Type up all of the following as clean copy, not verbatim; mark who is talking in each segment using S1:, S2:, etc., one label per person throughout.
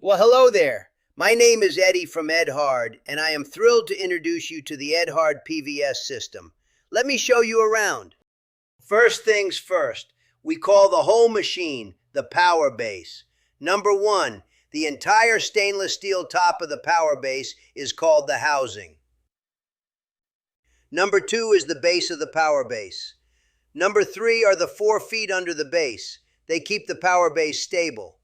S1: Well, hello there. My name is Eddie from Edhard, and I am thrilled to introduce you to the Edhard PVS system. Let me show you around. First things first, we call the whole machine the power base. Number one, the entire stainless steel top of the power base is called the housing. Number two is the base of the power base. Number three are the 4 feet under the base. They keep the power base stable.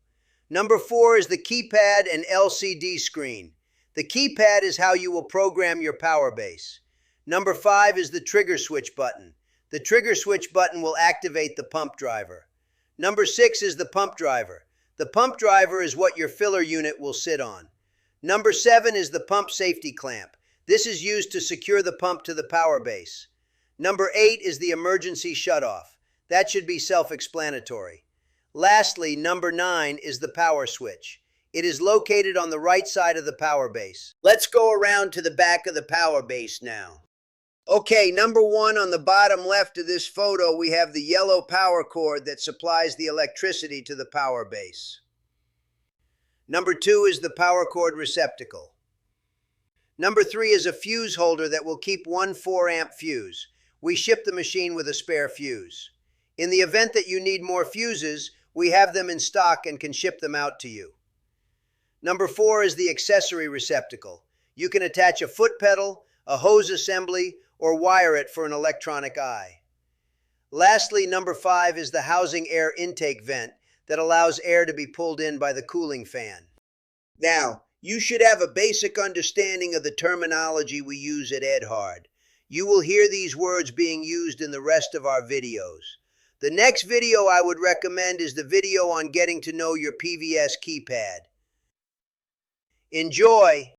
S1: Number four is the keypad and LCD screen. The keypad is how you will program your power base. Number five is the trigger switch button. The trigger switch button will activate the pump driver. Number six is the pump driver. The pump driver is what your filler unit will sit on. Number seven is the pump safety clamp. This is used to secure the pump to the power base. Number 8 is the emergency shutoff. That should be self-explanatory. Lastly, number 9 is the power switch. It is located on the right side of the power base. Let's go around to the back of the power base now. Okay, number 1 on the bottom left of this photo, we have the yellow power cord that supplies the electricity to the power base. Number 2 is the power cord receptacle. Number 3 is a fuse holder that will keep one 4-amp fuse. We ship the machine with a spare fuse. In the event that you need more fuses, we have them in stock and can ship them out to you. Number 4 is the accessory receptacle. You can attach a foot pedal, a hose assembly, or wire it for an electronic eye. Lastly, number 5 is the housing air intake vent that allows air to be pulled in by the cooling fan. Now, you should have a basic understanding of the terminology we use at Edhard. You will hear these words being used in the rest of our videos. The next video I would recommend is the video on getting to know your PVS keypad. Enjoy!